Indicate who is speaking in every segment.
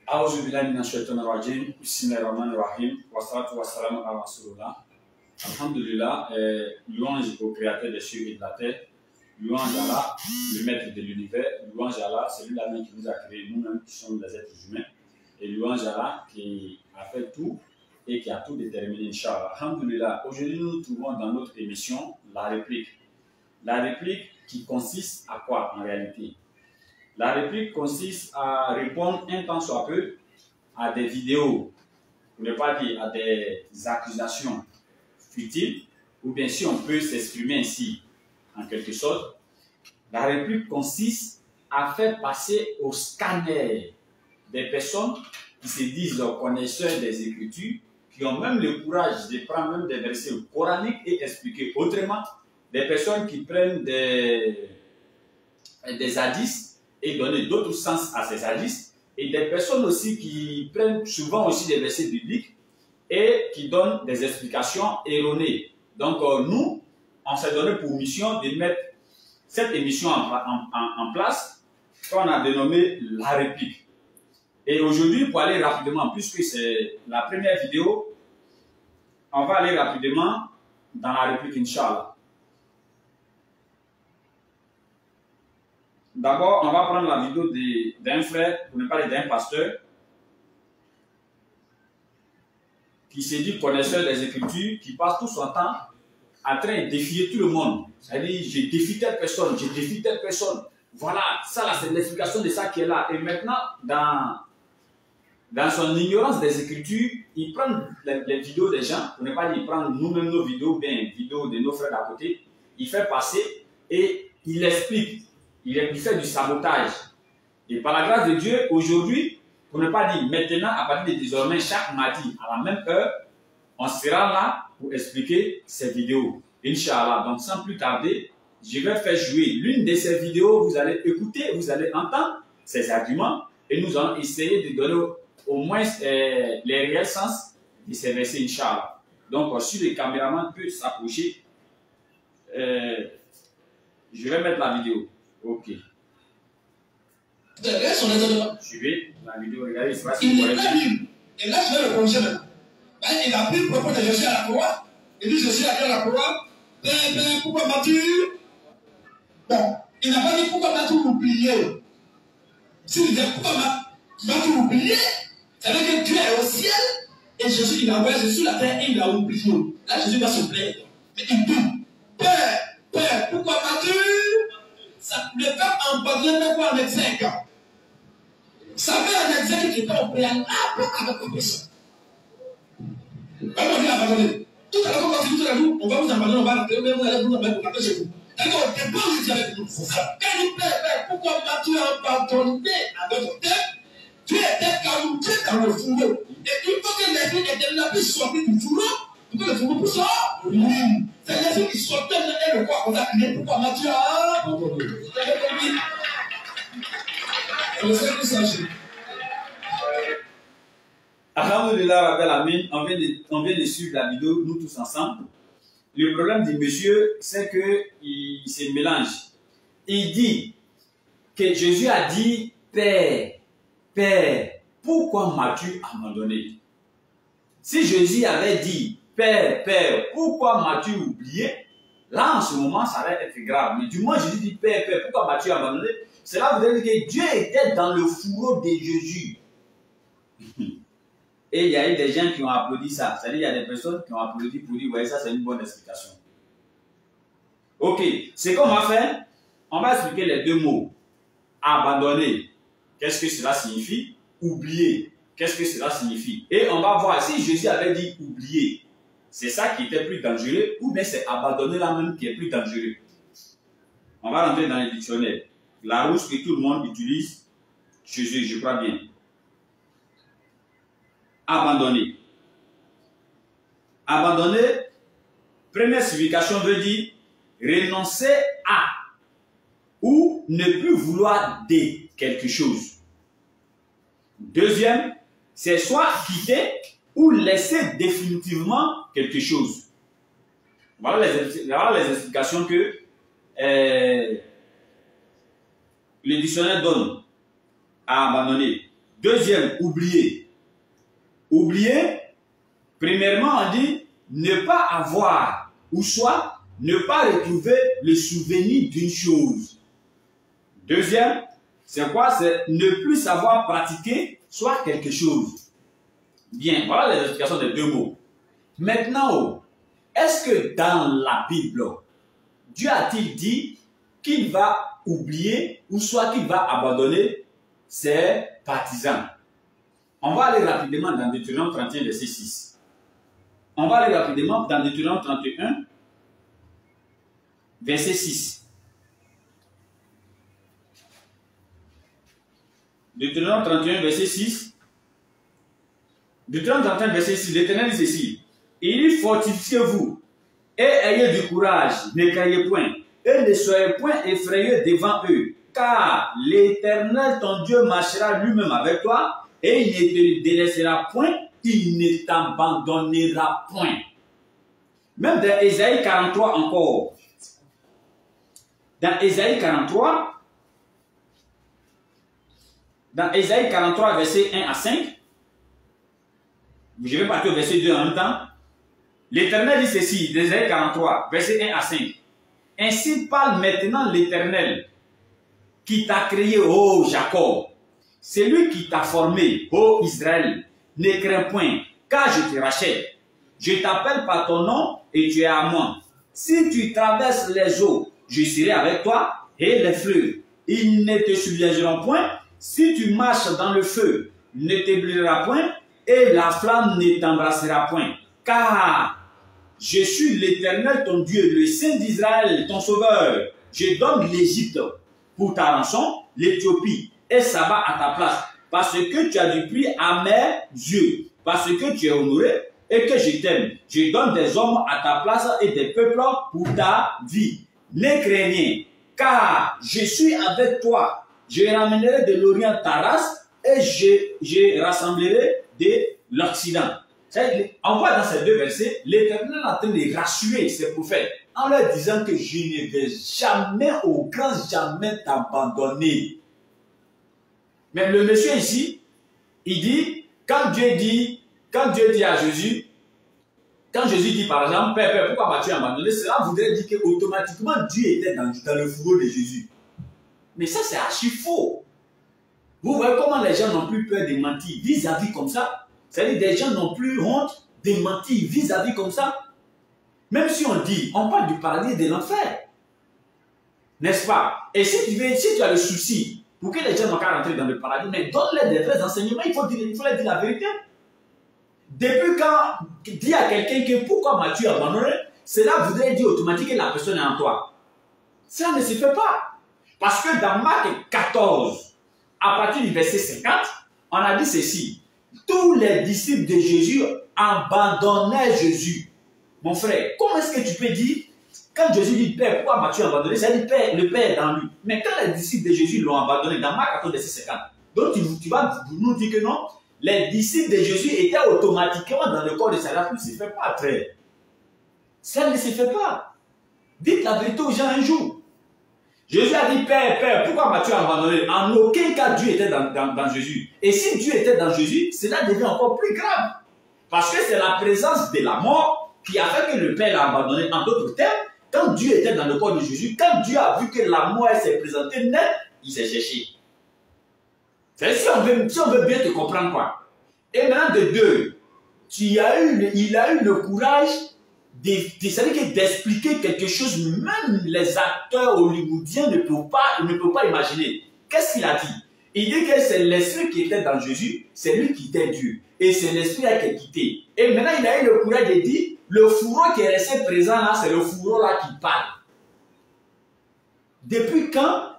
Speaker 1: A'udhu billahi minash shaitanir rajim. Bismillahirrahmanirrahim. Wassalatu wassalamu ala rasulillah. Alhamdulillah, louange au créateur des cieux et de la terre. Louange à Allah, le maître de l'univers. Louange à Allah, c'est lui-même qui nous a créés, nous-mêmes qui sommes des êtres humains. Et louange à Allah qui a fait tout et qui a tout déterminé, Inch'Allah. Alhamdulillah, aujourd'hui nous nous trouvons dans notre émission, la réplique. La réplique qui consiste à quoi en réalité? La réplique consiste à répondre un temps soit peu à des vidéos, pour ne pas dire à des accusations futiles, ou bien si on peut s'exprimer ainsi, en quelque sorte. La réplique consiste à faire passer au scanner des personnes qui se disent connaisseurs des Écritures, qui ont même le courage de prendre même des versets coraniques et expliquer autrement. Des personnes qui prennent des hadiths et donner d'autres sens à ces hadiths, et des personnes aussi qui prennent souvent aussi des versets bibliques et qui donnent des explications erronées. Donc nous, on s'est donné pour mission de mettre cette émission en place, qu'on a dénommé la réplique. Et aujourd'hui, pour aller rapidement, puisque c'est la première vidéo, on va aller rapidement dans la réplique, Inch'Allah. D'abord, on va prendre la vidéo d'un frère, pour ne pas dire d'un pasteur, qui s'est dit connaisseur des Écritures, qui passe tout son temps en train de défier tout le monde. C'est-à-dire, je défie telle personne, je défie telle personne. Voilà, ça là, c'est l'explication de ça qui est là. Et maintenant, dans son ignorance des Écritures, il prend les vidéos des gens, pour ne pas dire, il prend nous-mêmes nos vidéos, bien les vidéos de nos frères d'à côté, il fait passer et il explique. Il fait du sabotage. Et par la grâce de Dieu, aujourd'hui, pour ne pas dire maintenant, à partir de désormais, chaque mardi, à la même heure, on sera là pour expliquer ces vidéos. Inch'Allah. Donc, sans plus tarder, je vais faire jouer l'une de ces vidéos. Vous allez écouter, vous allez entendre ces arguments et nous allons essayer de donner au moins les réels sens de ces versets, Inch'Allah. Donc, si le caméraman peut s'approcher, je vais mettre la vidéo. Ok. Suivez la vidéo, regardez, c'est pas si vous voyez.
Speaker 2: Et là, je vais le prononcer maintenant. Il a pris le propos de Jésus à la croix. Il dit Jésus à la croix. Père, pourquoi m'as-tu? Bon, il n'a pas dit pourquoi m'as-tu oublié. S'il disait pourquoi m'as-tu oublié, ça veut dire que Dieu est au ciel et Jésus, il a envoyé Jésus sur la terre et il a oublié. Là, Jésus va se plaindre. Mais il dit Père, pourquoi m'as-tu? Le verbe abandonner n'est pas en exergue. Ça met en exergue qui est au préalable avec la personne. Comment on dit abandonner? Tout à l'heure, quand on dit tout à l'heure, on va vous abandonner, on va rentrer, mais vous allez vous abandonner chez vous. D'accord, au départ, vous étiez avec nous. Quand il dit Père, pourquoi m'as-tu abandonné avec ton tête? Tu étais calouté dans le fourreau. Et il faut que les filles étaient là, puis sortir du fourreau. Pour que le fourreau puisse sortir. Oui. C'est les filles qui sortent et le quoi on a crié. Pourquoi m'as-tu abandonné? Vous avez compris? C'est le seul qui s'agit.
Speaker 1: Alhamdulillah, Rabbil Amin, on vient de suivre la vidéo, nous tous ensemble. Le problème du monsieur, c'est qu'il se mélange. Il dit que Jésus a dit Père, pourquoi m'as-tu abandonné? Si Jésus avait dit Père, pourquoi m'as-tu oublié? Là, en ce moment, ça va être grave. Mais du moins, Jésus dit Père, pourquoi m'as-tu abandonné? Cela veut dire que Dieu était dans le fourreau de Jésus. Et il y a eu des gens qui ont applaudi ça. C'est-à-dire, il y a des personnes qui ont applaudi pour dire, ouais, ça c'est une bonne explication. Ok, ce qu'on va faire, on va expliquer les deux mots. Abandonner, qu'est-ce que cela signifie? Oublier, qu'est-ce que cela signifie? Et on va voir si Jésus avait dit oublier, c'est ça qui était plus dangereux, ou bien c'est abandonner là même qui est plus dangereux. On va rentrer dans les dictionnaires. La rousse que tout le monde utilise chez eux, je crois bien. Abandonner. Abandonner, première signification veut dire renoncer à ou ne plus vouloir de quelque chose. Deuxième, c'est soit quitter ou laisser définitivement quelque chose. Voilà les explications que le dictionnaire donne à abandonner. Deuxième, oublier. Oublier, premièrement, on dit ne pas avoir, ou soit ne pas retrouver le souvenir d'une chose. Deuxième, c'est quoi? C'est ne plus savoir pratiquer soit quelque chose. Bien, voilà les explications des deux mots. Maintenant, est-ce que dans la Bible, Dieu a-t-il dit qu'il va oublier ou soit qu'il va abandonner ses partisans? On va aller rapidement dans Deutéronome 31, verset 6. On va aller rapidement dans Deutéronome 31, verset 6. Deutéronome 31, verset 6. Deutéronome 31, verset 6. L'Éternel dit ceci. Il dit, fortifiez-vous et ayez du courage, ne craignez point, et ne soyez point effrayés devant eux, car l'Éternel, ton Dieu, marchera lui-même avec toi, et il ne te délaissera point, il ne t'abandonnera point. Même dans Ésaïe 43 encore. Dans Ésaïe 43, verset 1 à 5, je vais partir au verset 2 en même temps. L'Éternel dit ceci, d'Ésaïe 43, verset 1 à 5. Ainsi parle maintenant l'Éternel, qui t'a créé, ô Jacob. C'est lui qui t'a formé, ô Israël. Ne crains point, car je te rachète. Je t'appelle par ton nom et tu es à moi. Si tu traverses les eaux, je serai avec toi, et les fleuves, ils ne te submergeront point. Si tu marches dans le feu, il ne t'éblouira point, et la flamme ne t'embrassera point. Car je suis l'Éternel, ton Dieu, le Saint d'Israël, ton Sauveur. Je donne l'Égypte pour ta rançon, l'Éthiopie et Saba à ta place, parce que tu as du prix à mes yeux, parce que tu es honoré et que je t'aime. Je donne des hommes à ta place et des peuples pour ta vie. Ne crains rien, car je suis avec toi. Je ramènerai de l'Orient ta race et je rassemblerai de l'Occident. On voit dans ces deux versets, l'Éternel est en train de rassurer ses prophètes en leur disant que je ne vais jamais, au grand jamais t'abandonner. Mais le monsieur ici, il dit, quand Dieu dit à Jésus, quand Jésus dit par exemple, Père, pourquoi m'as-tu abandonné? Cela voudrait dire qu'automatiquement Dieu était dans le fourreau de Jésus. Mais ça, c'est archi faux. Vous voyez comment les gens n'ont plus peur de mentir vis-à-vis comme ça. C'est-à-dire des gens n'ont plus honte de mentir vis-à-vis comme ça. Même si on parle du paradis et de l'enfer. N'est-ce pas? Et si tu as le souci pour que les gens n'ont qu'à rentrer dans le paradis, mais donne-les des vrais enseignements, il faut leur dire la vérité. Depuis quand dit à quelqu'un que pourquoi m'as-tu abandonné, cela voudrait dire automatiquement que la personne est en toi. Ça ne se fait pas. Parce que dans Marc 14, à partir du verset 50, on a dit ceci. Tous les disciples de Jésus abandonnaient Jésus. Mon frère, comment est-ce que tu peux dire, quand Jésus dit Père, pourquoi m'as-tu abandonné? Ça dit Père, le Père est dans lui. Mais quand les disciples de Jésus l'ont abandonné, dans Marc 14, verset 50, donc tu vas nous dire que non, les disciples de Jésus étaient automatiquement dans le corps de Satan. Ça ne se fait pas, frère. Ça ne se fait pas. Dites la vérité aux gens un jour. Jésus a dit, Père, pourquoi m'as-tu abandonné? En aucun cas Dieu était dans Jésus. Et si Dieu était dans Jésus, cela devient encore plus grave. Parce que c'est la présence de la mort qui a fait que le Père l'a abandonné. En d'autres termes, quand Dieu était dans le corps de Jésus, quand Dieu a vu que la mort s'est présentée net, il s'est cherché. Si on veut bien te comprendre quoi. Et maintenant de deux, il a eu le courage d'expliquer quelque chose, même les acteurs hollywoodiens ne peuvent pas imaginer. Qu'est-ce qu'il a dit? Il dit que c'est l'esprit qui était dans Jésus, c'est lui qui était Dieu. Et c'est l'esprit qui a quitté. Et maintenant, il a eu le courage de dire, le fourreau qui est resté présent là, c'est le fourreau là qui parle. Depuis quand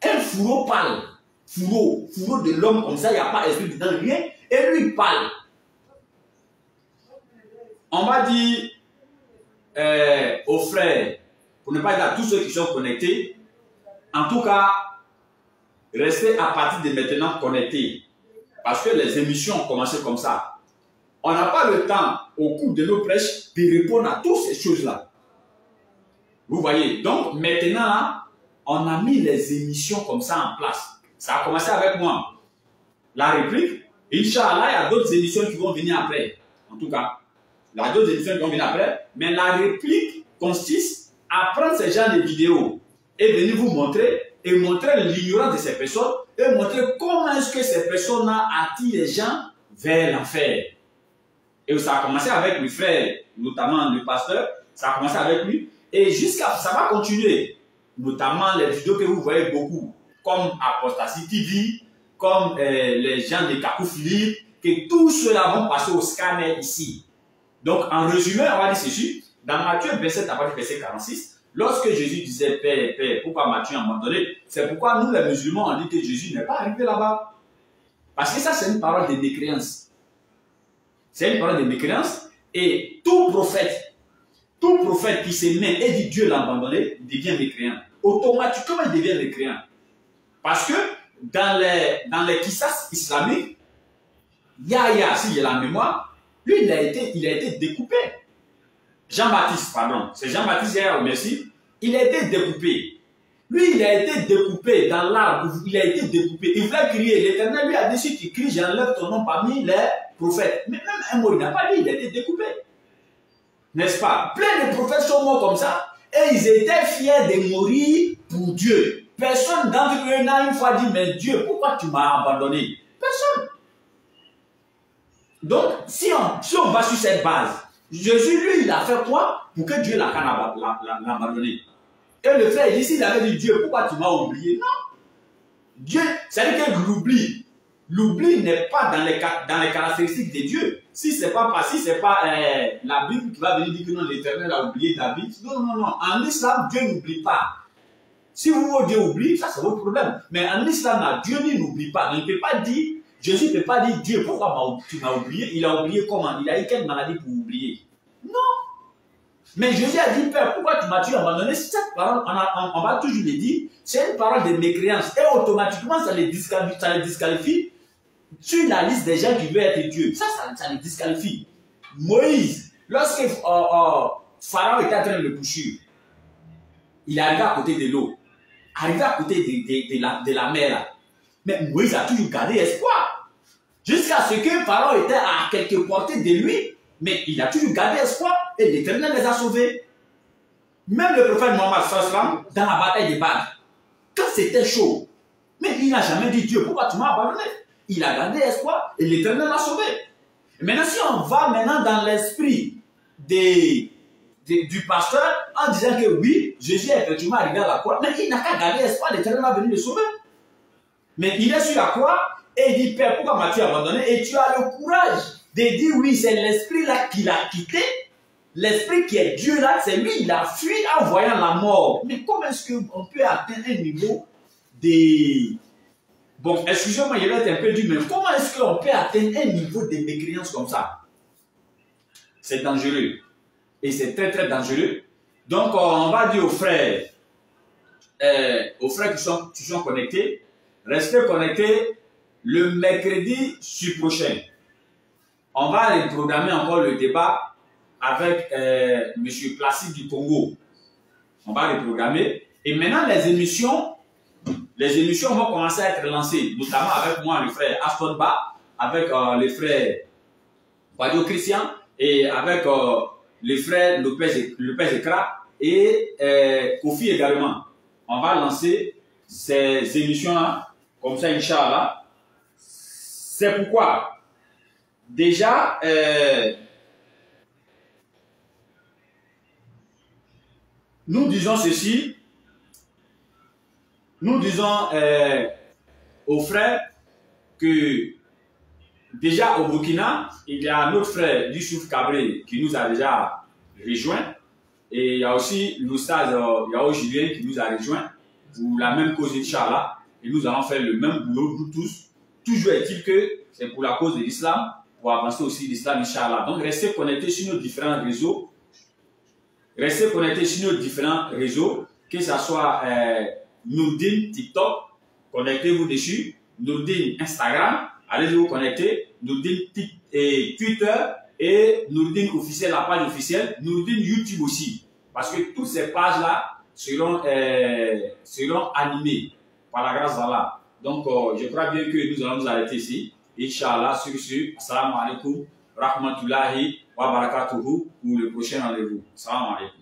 Speaker 1: un fourreau parle? Fourreau de l'homme comme ça, il n'y a pas d'esprit dedans, rien. Et lui, il parle. On va dire aux frères, pour ne pas dire à tous ceux qui sont connectés, en tout cas, restez à partir de maintenant connectés. Parce que les émissions ont commencé comme ça. On n'a pas le temps, au cours de nos prêches, de répondre à toutes ces choses-là. Vous voyez, donc maintenant, on a mis les émissions comme ça en place. Ça a commencé avec moi. La réplique, Inch'Allah, il y a d'autres émissions qui vont venir après. En tout cas, il y a d'autres émissions qui vont venir après. Mais la réplique consiste à prendre ce genre de vidéos et venir vous montrer et montrer l'ignorance de ces personnes et montrer comment est-ce que ces personnes-là attirent les gens vers l'enfer. Et ça a commencé avec le frère, notamment le pasteur, ça a commencé avec lui. Et jusqu'à ça va continuer. Notamment les vidéos que vous voyez beaucoup, comme Apostasy TV, comme les gens de Kakou Philippe, que tous ceux-là vont passer au scanner ici. Donc, en résumé, on va dire ceci. Dans Matthieu 27, à partir du verset 46, lorsque Jésus disait Père, Père, pourquoi m'as-tu abandonné? C'est pourquoi nous, les musulmans, on dit que Jésus n'est pas arrivé là-bas. Parce que ça, c'est une parole de mécréance. C'est une parole de mécréance. Et tout prophète qui se met et dit Dieu l'a abandonné, devient mécréant. Automatiquement, il devient mécréant. Parce que dans les kissas islamiques, Yahya, si j'ai la mémoire, lui, il a été découpé. Jean-Baptiste, pardon. C'est Jean-Baptiste, Yahya, merci. Il a été découpé. Lui, il a été découpé dans l'arbre. Il a été découpé. Il voulait crier. L'Éternel lui a dit, si tu cries, j'enlève ton nom parmi les prophètes. Mais même un mot, il n'a pas dit, il a été découpé. N'est-ce pas? Plein de prophètes sont morts comme ça. Et ils étaient fiers de mourir pour Dieu. Personne d'entre eux n'a une fois dit, mais Dieu, pourquoi tu m'as abandonné? Personne. Donc, si on va sur cette base, Jésus, lui, il a fait quoi pour que Dieu l'a abandonné? Et le frère, il dit, s'il avait dit, Dieu, pourquoi tu m'as oublié? Non. Dieu, c'est-à-dire que l'oubli n'est pas dans les caractéristiques de Dieu. Si ce n'est pas la Bible qui va venir dire que non, l'Éternel a oublié David. Non. En islam, Dieu n'oublie pas. Si vous, Dieu oublie, ça c'est votre problème. Mais en islam, Dieu n'oublie pas. Donc, il ne peut pas dire, Jésus ne peut pas dire, Dieu, pourquoi tu m'as oublié? Il a oublié comment? Il a eu quelle maladie pour oublier? Non. Mais Jésus a dit, Père, pourquoi tu m'as-tu abandonné? Cette parole, on va toujours le dire, c'est une parole de mécréance. Et automatiquement, ça les disqualifie sur la liste des gens qui veulent être Dieu. Ça les disqualifie. Moïse, lorsque Pharaon était en train de le toucher, il est arrivé à côté de l'eau, arrivé à côté de la mer. Là. Mais Moïse a toujours gardé espoir. Jusqu'à ce que Pharaon était à quelques portées de lui, mais il a toujours gardé espoir et l'Éternel les a sauvés. Même le prophète Mohammed sallam, dans la bataille de Badr, quand c'était chaud, mais il n'a jamais dit Dieu, pourquoi tu m'as abandonné? Il a gardé espoir et l'Éternel l'a sauvé. Et maintenant, si on va maintenant dans l'esprit du pasteur en disant que oui, Jésus est effectivement arrivé à la croix, mais il n'a qu'à garder espoir, l'Éternel va venir le sauver. Mais il est sur la croix et il dit, Père, pourquoi m'as-tu abandonné? Et tu as le courage de dire, oui, c'est l'esprit là qui l'a quitté. L'esprit qui est Dieu là, c'est lui, il a fui en voyant la mort. Mais comment est-ce qu'on peut atteindre un niveau de... Bon, excusez-moi, il va être un peu dur, mais comment est-ce qu'on peut atteindre un niveau de mécréance comme ça? C'est dangereux. Et c'est très très dangereux. Donc, on va dire aux frères qui sont connectés, restez connectés le mercredi prochain. On va programmer encore le débat avec M. Placide du Congo. On va les programmer. Et maintenant, les émissions vont commencer à être lancées, notamment avec moi, le frère Aston Ba, avec le frère Badio Christian et avec le frère Lopez Ekra et Kofi également. On va lancer ces émissions-là, comme ça, Inch'Allah. C'est pourquoi, déjà, nous disons ceci, nous disons aux frères que déjà au Burkina, il y a notre frère Youssouf Kabré qui nous a déjà rejoint et il y a aussi l'Oustaz Yao Julien qui nous a rejoint pour la même cause Inch'Allah et nous allons faire le même boulot nous tous. Toujours est-il que c'est pour la cause de l'islam, pour avancer aussi l'islam Inch'Allah. Donc restez connectés sur nos différents réseaux. Restez connectés sur nos différents réseaux, que ce soit Nourdine TikTok, connectez-vous dessus, Nourdine Instagram, allez vous connecter, Nourdine Twitter et Nourdine officiel, la page officielle, Nourdine YouTube aussi. Parce que toutes ces pages-là seront animées par la grâce d'Allah. Donc, je crois bien que nous allons nous arrêter ici. Inch'Allah, sur ce, assalamu alaikum, rahmatullahi wa barakatuhu, pour le prochain rendez-vous. Assalamu alaikum.